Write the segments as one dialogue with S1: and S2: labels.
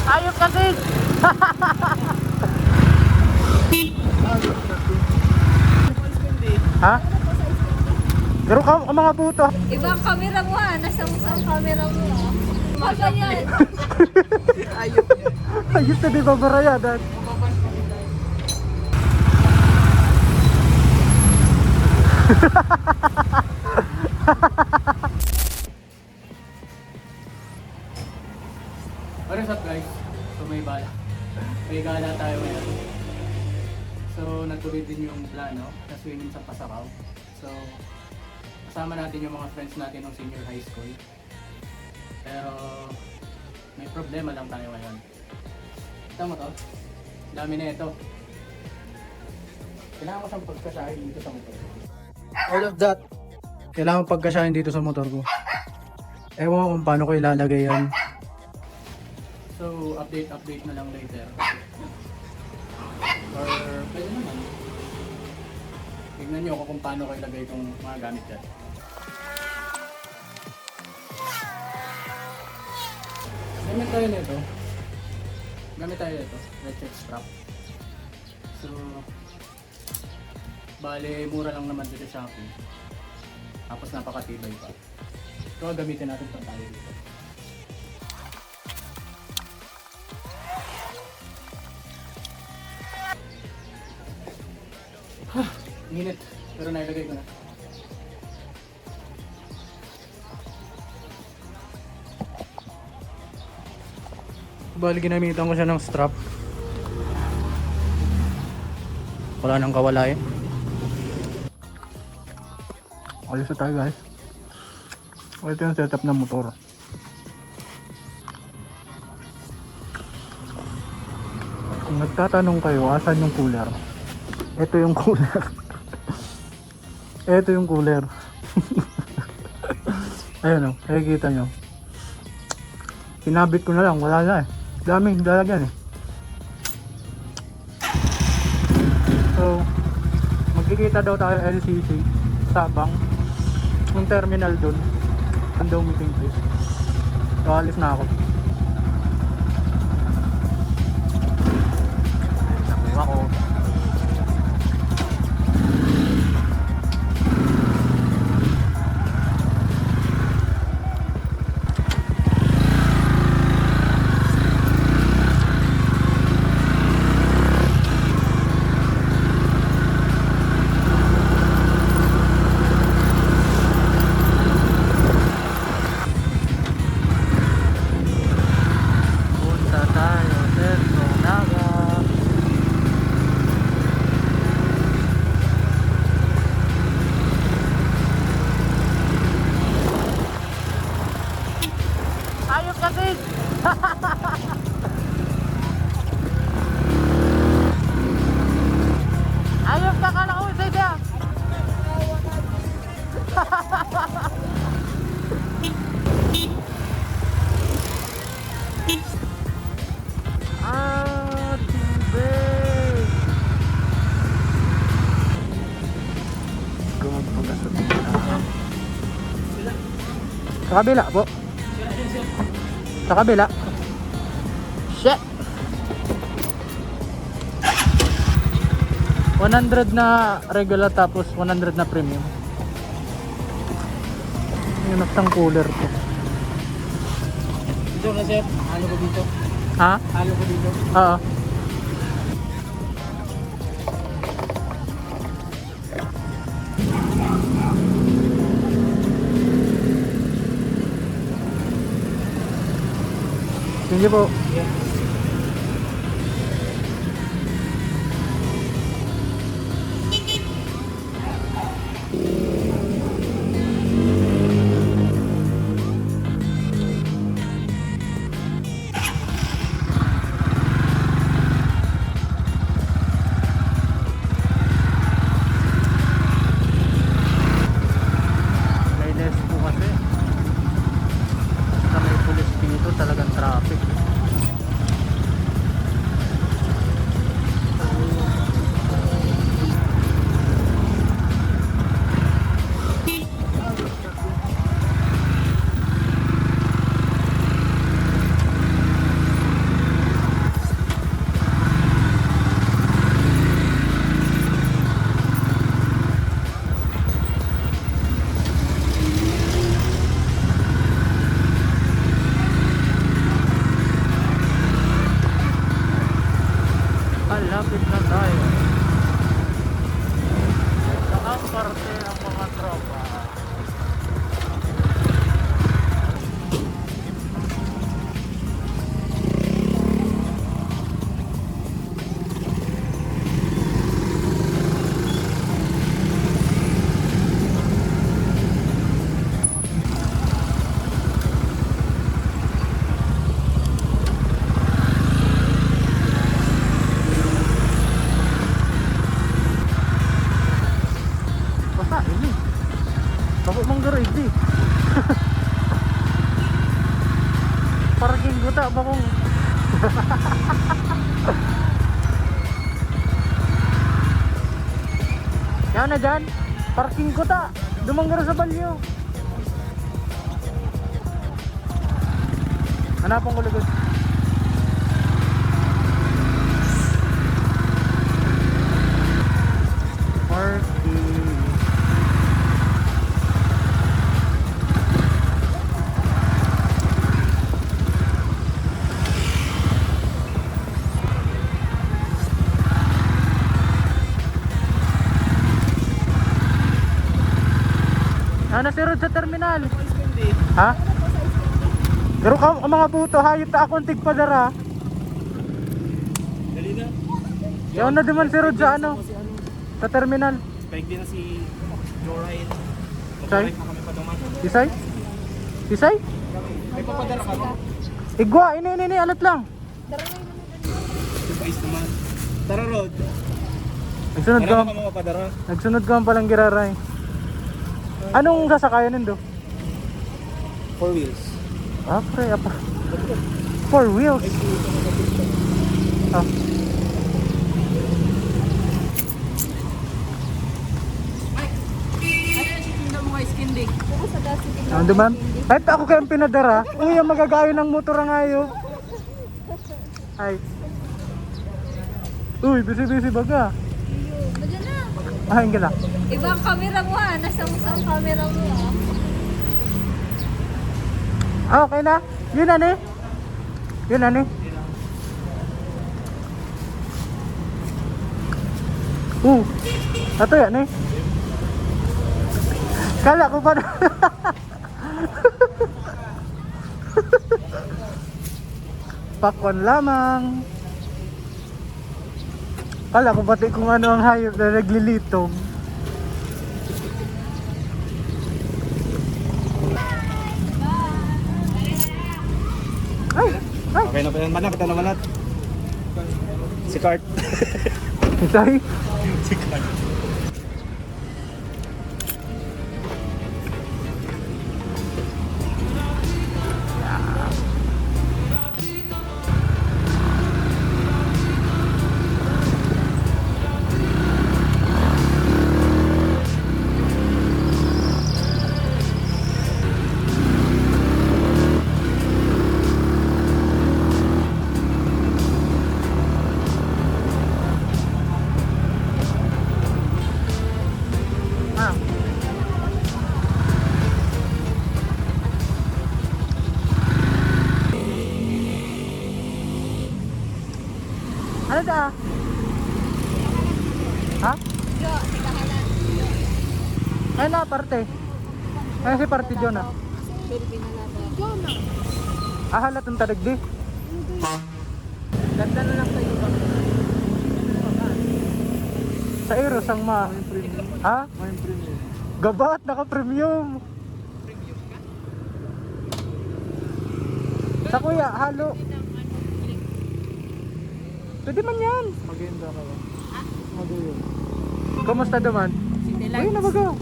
S1: Ayos kasi. Ha? Pero ka mga puto.
S2: Ibang camera mo ah. Nasa musang camera mo ah. Ano yan?
S1: Ayos na di ba barayadan? What is up guys? So may gala tayo ngayon. So natuloy din yung plano na swimming sa Pasakaw. So kasama natin yung mga friends natin ng senior high school. Pero may problema lang tayo ngayon. Kita mo to? Dami na ito. Kailangan ko siyang pagkasahin dito sa motor. All of that, kailangan pagkasahin dito sa motor ko. Ewan ko kung paano ko ilalagay yan. So, update na lang later. Or, pwede naman. Tignan nyo ako kung paano ko ilagay itong mga gamit dyan. Gamit tayo nito. Electric strap. So, bale, mura lang naman dito sa Shopee. Tapos napakatibay pa. So, gamitin natin ito tayo dito. Minute, pero nailagay ko na. Bali ginamitan ko siya ng strap. Wala nang kawalayan. Ayos na tayo guys. Ito yung setup ng motor. Kung nagtatanong kayo, asan yung cooler? Ito yung cooler. Ito yung cooler. Ayan o, nakikita nyo. Kinabit ko na lang, wala na eh. Daming lalagyan eh. So, magkikita daw tayo LCC, Sabang. Yung terminal dun. Ang daw meeting place. So, alis na ako. Nakuha ko. Ayos kasi. Ayos ka ka lang usay dia. Sa kabila po. Sa kabila. Shit. 100 na regular tapos 100 na premium. Yung naktang cooler ko.
S3: Dito na sir, halo ko dito.
S1: Ha?
S3: Halo ko dito.
S1: Oo. Sige po.
S3: Yeah.
S1: May pulis dito, talagang traffic.
S3: Malapit na tayo sa ang parte ng mga tropa. Basta ini bako manggaray di parking guta bakong yan na dyan parking guta dumanggara sa balyo hanapan ko lagos parking. Ano si Rod sa terminal? Ha? Pero ka mga puto, hayop na akong tigpadara.
S4: Dali na.
S3: Yan na naman si Rod sa ano? Sa terminal.
S4: Spike din na si Jorine.
S3: Say?
S4: Mag-drive na kami pa duman.
S3: Isay? Isay?
S4: May papadala ka ba?
S3: Igwa, ini, alat lang.
S4: Guys naman. Tara Rod.
S3: Nagsunod
S4: Tara
S3: ka,
S4: ka mapadara.
S3: nagsunod ka palang giraray. Anong sasakayan nindo?
S4: 4 wheels.
S3: Ah, pre, apa? 4 wheels. Ah.
S2: Puro sa dati tingnan.
S3: Ano man? Kahit ako kayang pinadara, uy, ang magagayo ng motor ang ayo. Ay. Uy, busy baga.
S2: Nandiyan na.
S3: Ah, hindi na.
S2: Ibang camera mo ah. Nasa usang camera mo ah.
S3: Ah, okay na. Yun na ni. Yun na ni. Ato yan eh. Kala ko pa na. Pakwan lamang. Kala ko pati kung ano ang hayop na naglilitong. Ay! Ay!
S4: Okay na pa yan. Manak, na manat. Si Kart.
S3: Isay?
S4: Si Kart.
S3: Ah. Ano da? Ha?
S2: Yo, nagkahalan.
S3: Ay na, parte. Ay si parte John ah.
S2: Filipina na ba? Jonah.
S3: Ah, halat ang tadag di.
S1: Ganda na lang tayo ba?
S3: Sa Eros ang ma. Ha? Gabat, naka-premium. Sa kuya, halo. Pwede man yan.
S4: Maganda ka ba?
S3: Kumusta naman? Uy, nabaga.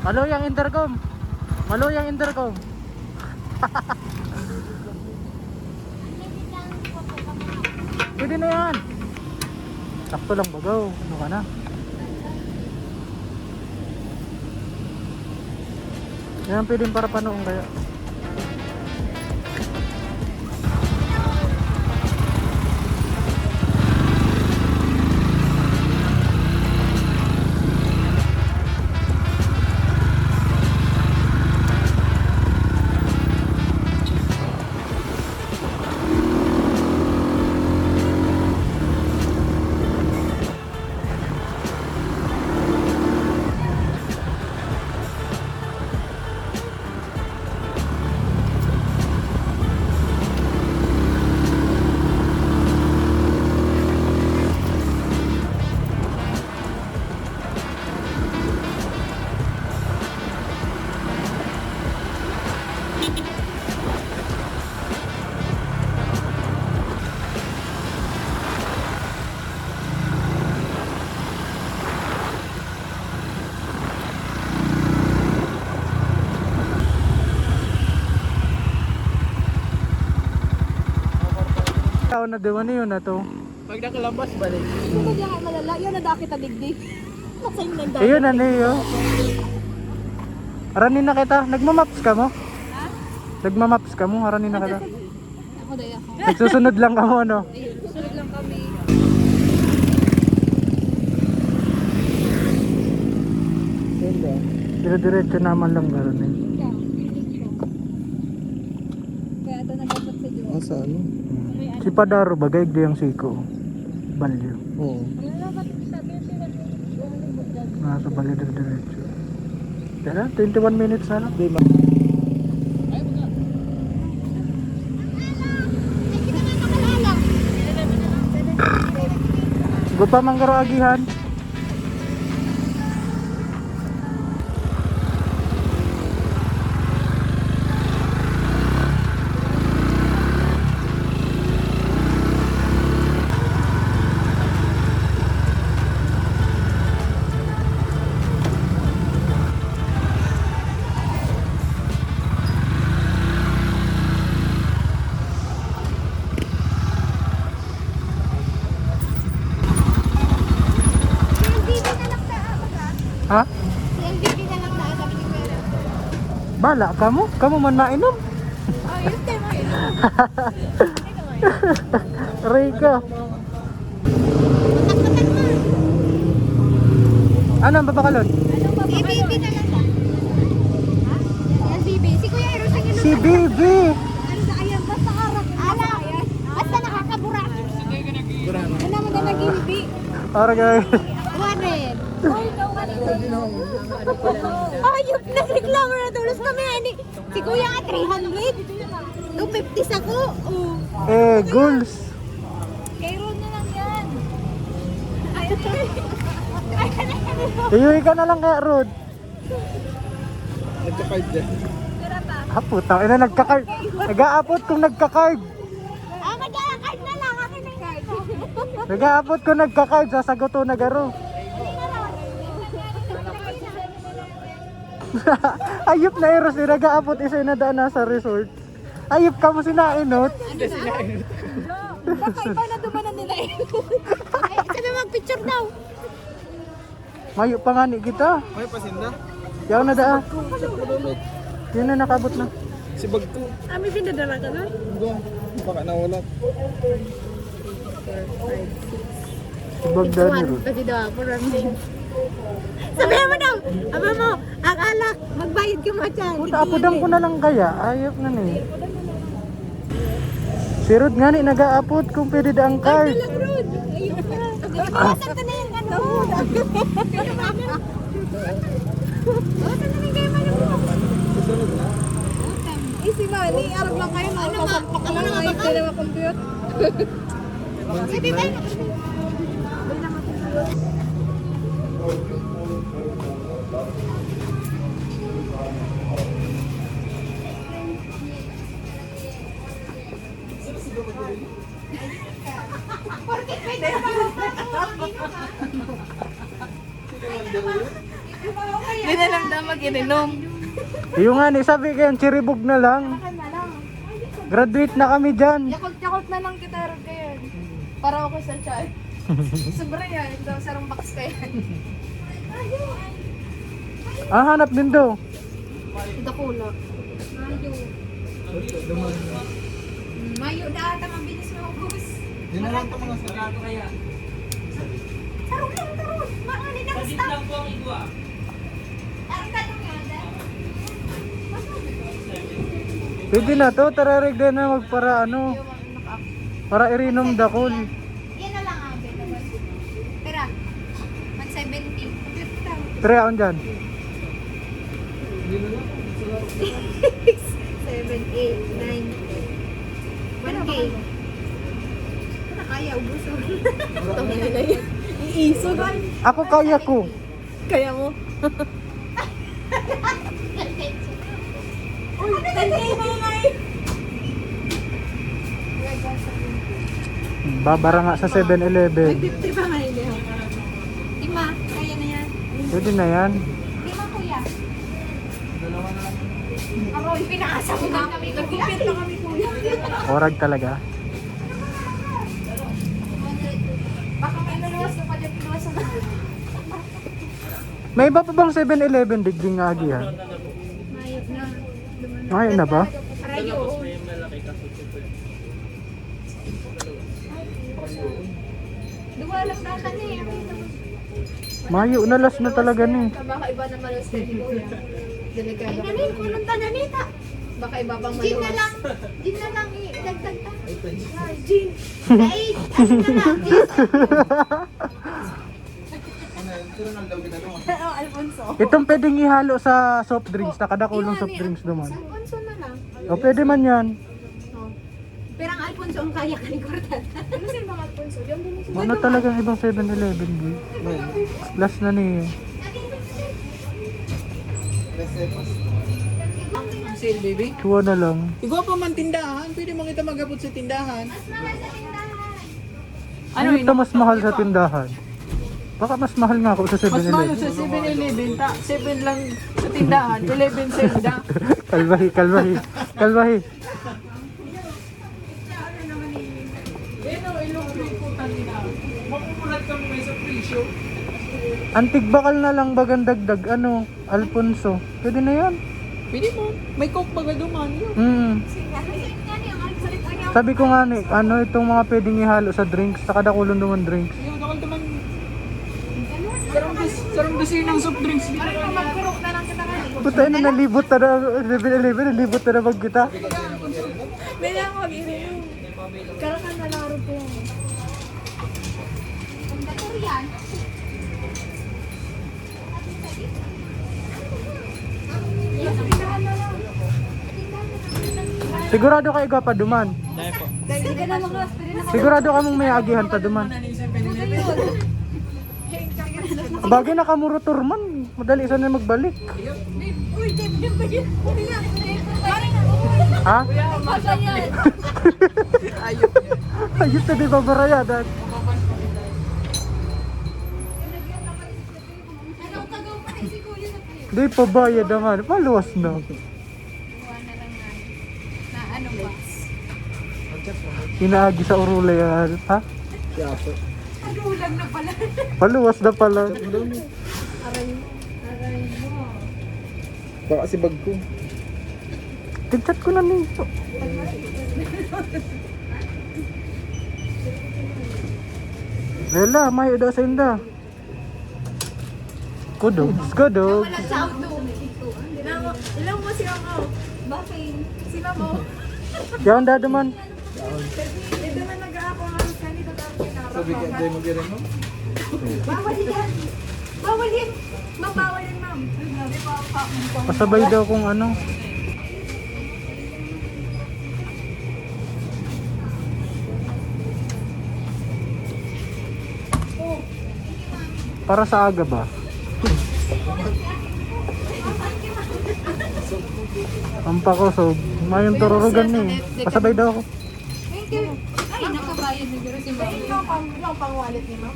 S3: Maluyang intercom. Maluyang intercom. Pwede na yan. Sakto lang bagaw. Ano ka na? Yan pwedeng para panoong kaya. Tao na dewan yun na to.
S1: Pag nakalabas, balik.
S2: Hindi ko diyan malala. Yun na daki tadigdig. Masay na dami.
S3: Ayun na niyo. Aranin na kita. Nagmamaps ka mo?
S2: Ha?
S3: Nagmamaps ka mo? Aranin na kita.
S2: Ako dahil ako.
S3: Nagsusunod lang ka mo ano?
S2: Sunod lang kami.
S3: Dire-diretso naman lang gano'n eh.
S2: Kaya ito nagkasap sa Diyos.
S4: Asa ano?
S3: Si Padaro bagay di ang siko. Balyo.
S4: Oo.
S3: Nasa balyo dire-diretso. Kaya 21 minutes na lang.
S4: Di ma.
S3: Gupa manggaro agihan. Ha?
S2: MVP na lang na sabi ni Kuya.
S3: Bala ka mo? Kamu man nainom?
S2: Oh, yun tayo mo yun.
S3: Rico. Ano ang babakalon?
S2: MVP na lang ba? Ha? MVP. Si Kuya Eros ang yun.
S3: Si Bibi.
S2: Ano sa ayan? Basta harap. Ala. Basta nakakaburak. Wala mo na nag-MVP.
S3: Para guys.
S2: Warren. Ay, no, ayop, nagreklamo na tulos kami. Si Kuya nga 300. 250 sa ko. Oh.
S3: Goals.
S2: Kay Ron na lang yan.
S3: Tuyuy ka na lang kaya Rod.
S4: Nagka-card dyan.
S2: Tira pa.
S3: Ah puta, ina nagka-card. Nag-aapot kung nagka-card.
S2: Ah, mag-card na lang. Akin na yung card.
S3: Nag-aapot kung nagka-card. Sasagot o nagaro. Ayop na eros ni nag-aapot isa na daan na sa resort. Ayop ka mo sinainot.
S2: Baka iba na dumanan nila eh. Ay, isa na mag-picture daw.
S3: Mayo pa nga ni kita.
S4: May pasinda.
S3: Yaw na daa. Yun na nakabot na.
S4: Si Bagto.
S2: Ami pinadala ka na?
S4: Hanggang. Baka nawala.
S3: Bagdad ni Rod.
S2: Pati daw ako ramin. Sabihan mo daw, aba mo, ang alak, magbayad ka mo dyan.
S3: Puta, apodan ko na lang kaya. Ayop na ni. Si Rod nga ni nag-aapot kung pwede daang card.
S2: Alam, Rod. Ayun pa. Iwasan ko na yung ano. Ano ba? Iwasan na yung game ano mo. Eh si Manny, arap lang kayo. Sasampak ka lang ngayon. Hindi na makompute. Pwede tayo. Porque pwede pa. Hindi na lang daw mag-ininom.
S3: Yung nga ni, sabi kayo, chiribog na lang. Graduate na kami dyan.
S2: Yakot-yakot na lang kita rin kayo. Para ako sa chat. Sobra yan. Ito, sarang box kayo.
S3: Ah, hanap din daw.
S2: Ito kulo. Mayo na ata mabilis maubos.
S4: Yun na lang ito mga sarado kaya.
S2: Tarong lang, tarong. Maani na basta.
S5: Saglit lang po ang igwa.
S2: Tarong tanong yan.
S3: Pwede na to, tararig din na magpara ano. Para irinom dakol.
S2: Yan na lang ang Tira. 170.
S3: Tre aon dyan.
S2: 7, 8, 9, 1K. Kaya ubos. Tama na yan. Iiso ba?
S3: Ako kaya ko.
S2: Kaya mo? Uy, 10K na yun ay!
S3: Babara nga sa 7-Eleven.
S2: 50 pa nga yun. Lima, kaya na yan.
S3: Pwede na yan.
S2: Lima kuya. Aroy, pinakasa mo na kami. Nagkupit na kami kuya.
S3: Orag talaga.
S2: Baka may naluwas ka pa dyan, pinuwas na.
S3: May iba pa bang 7-Eleven digding nga agihan?
S2: Mayot na.
S3: Ngayon na ba?
S2: Arayo.
S5: May malaki kasuso po yun.
S2: Duwa lang data niya eh.
S3: Mayo, nalas na talaga ni.
S2: Baka iba na maluwas na ni kuya. Delikado. Ay, nanin, kulong tananita. Baka iba pang maluwas. Gin na lang. Gin na lang idagdag ta. Gin. Dahil, ano na lang, gin. Oh, Alfonso.
S3: Itong pwedeng ihalo sa soft drinks, nakadakulong soft drinks naman.
S2: Alfonso na lang.
S3: O pwede man yan.
S2: Oh. Pero ang Alfonso ang kaya ka ni Cortan. Ano sa'yo mga Alfonso? Yung bumisi.
S3: Ano talagang ibang 7-Eleven, boy? Last na ni.
S4: Sale, baby.
S3: Kuha na lang.
S4: Ikaw pa man tindahan. Pwede mo kita magabot sa tindahan.
S3: Ano ito mas mahal sa tindahan? Baka mas mahal nga ako sa
S4: Mas mahal
S3: 7-Eleven.
S4: sa 7-Eleven. 7 lang sa tindahan. 11 sa tinda.
S3: Kalbahi, kalbahi, kalbahi.
S4: Makukulat kami kayo sa presyo.
S3: Antig bakal na lang bagang dagdag. Ano? Alfonso. Pwede na yan.
S4: Pwede mo. May coke baga duman yun.
S3: Sabi ko nga ni, ano itong mga pwedeng ihalo sa drinks, nakadakulong naman drinks.
S4: Yung dakal duman. Sarang gusin ng soft drinks.
S2: Magkurok na lang kita kayo.
S3: Puta na nalibot na 7-Eleven, nalibot na naman kita.
S2: May lang mag-ininom. Karakan na laro po. Ang dator yan. Yes, pindahan na lang.
S3: Sigurado ka iga pa duman.
S2: Hindi ka na mga
S3: Sigurado ka mong may agihan pa duman. Bagay nakamurotor man. Madali sana magbalik.
S2: Uy, Deb ba yun?
S3: Ha?
S2: Baka yan.
S3: Ayos na di babarayadan.
S2: Anong tagaw pa si Kuya na kayo?
S3: Di pa bayad naman. Paluwas na.
S2: Kuha na lang na ano ba?
S3: Inaagi sa urula yan. Ha?
S2: Ano ulang na pala?
S3: Paluwas na pala.
S2: Aray mo.
S4: Baka si bag ko.
S3: Tig-chat ko na nito. Rela, mayo daw sa inda. Kudog. Kudog.
S2: Wala sa auto. Ilang mo siya ako. Bakit? Sila mo.
S3: Yan dadaman.
S2: Ito na nag-aako nga sa kanito tapos
S4: Sabi ka, enjoy mo gano'n mo?
S2: bawal yan. Bawal yan. Ma'am, bawal yan, ma'am.
S3: Pasabay daw kung ano. Para sa aga ba? Ang pakusog. Mayong tururugan ni. Pasabay daw ako.
S2: Thank you. Ay, nakabayad na gano'n si ma'am. Ikaw pang wallet ni ma'am?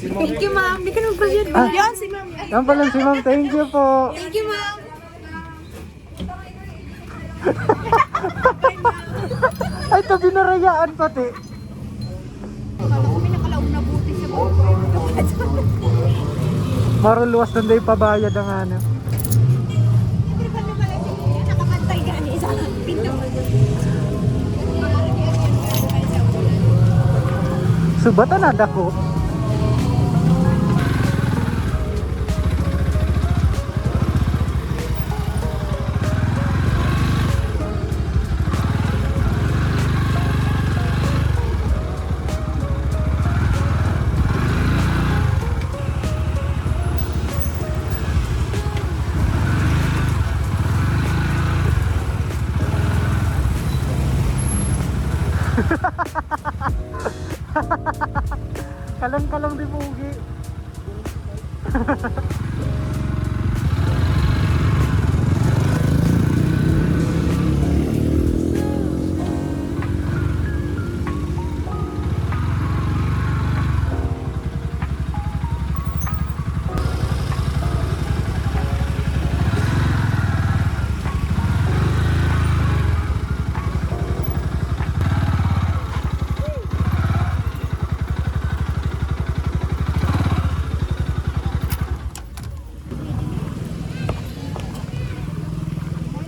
S2: Thank you, ma'am. Hindi ka nagpasyad. Yan, si ma'am.
S3: Yan pala si ma'am, thank you po.
S2: Thank you, ma'am.
S3: Ay, ito binarayaan pati.
S2: Kala ko may nakalaog na buti siya.
S3: Maruluwas na day pabayad ang ano.
S2: Hindi ba naman siya nakapantay gani sa pinto.
S3: Subatan na dako. Kalang-kalang di pugi.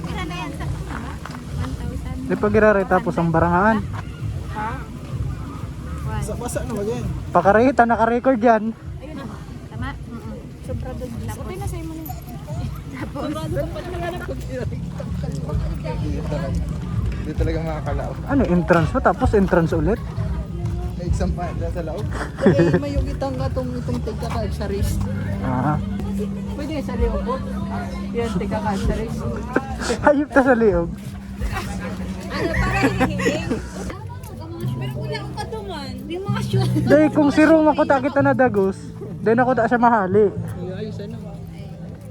S2: Kira na yan sa 1,000.
S3: Di pa girare tapos ang barangaan.
S4: Basa na mag yan.
S3: Pakarita, naka-record yan.
S2: Ayun na. Tama? Sobra doon. Okay na sa'yo mo na. Tapos,
S4: Hindi talaga makakalao.
S3: Ano, entrance pa tapos entrance ulit?
S4: May exam pa dyan sa laog.
S1: Eh, may yung itang itong tigka-card sa wrist.
S3: Ah.
S1: Pwede sa liyo po. Yan, tigka-card sa wrist.
S3: Hayop ta sa liog.
S2: ano para hihinging? Pero wala akong katuman. Yung mga shoot.
S3: Day, kung sirong makuta kita na dagos, day nakuta siya mahali.
S1: Ayos, ano?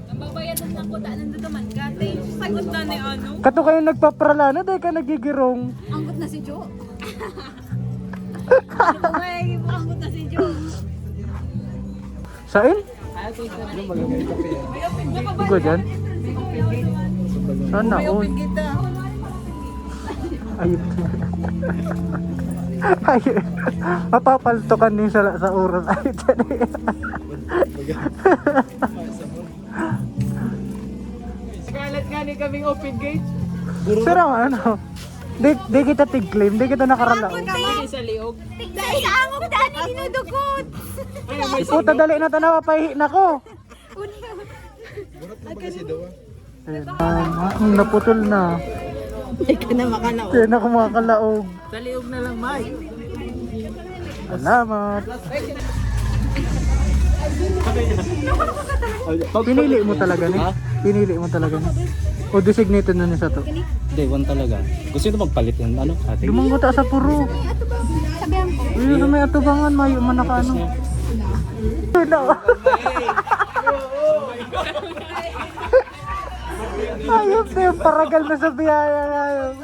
S2: Ang babayadan ng kuta nandito man gate. Sagot na ni ano?
S3: Kato kayo nagpapralana, day ka nagigirong.
S2: Anggot na si Jo. Ano ba may anggot na si Jo?
S3: Sain?
S4: Ano magagay kape yan?
S3: Ikaw dyan? Sana all. Ayun. Ayun. Mapapaltokan din sa oras. Ayun dyan eh.
S1: Scarlett nga ni kaming open gate.
S3: Pero ano, di kita tig-claim, di kita nakaralao.
S1: Pwede sa liog.
S2: Tignan sa angok daan ni dinudugot.
S1: Ay, may
S3: Puta, dali na tanawa, pahihi na ko.
S4: Burot na ba kasi daw ah?
S3: Ayun, naputol na.
S2: Hindi ka na makalaog.
S3: Kaya na kumakalaog.
S1: sa liog na lang, Mike.
S3: Salamat. Pinili mo talaga ni? Pinili mo talaga ni? O designated na ni sa to?
S5: Hindi, one talaga. Gusto nyo magpalit yan, ano, ate?
S3: Lumanggo ta sa puro.
S2: Sabihan ko.
S3: Uy, may atubangan, mayo man naka ano. Ayop na yung paragal na sa biyaya ngayon.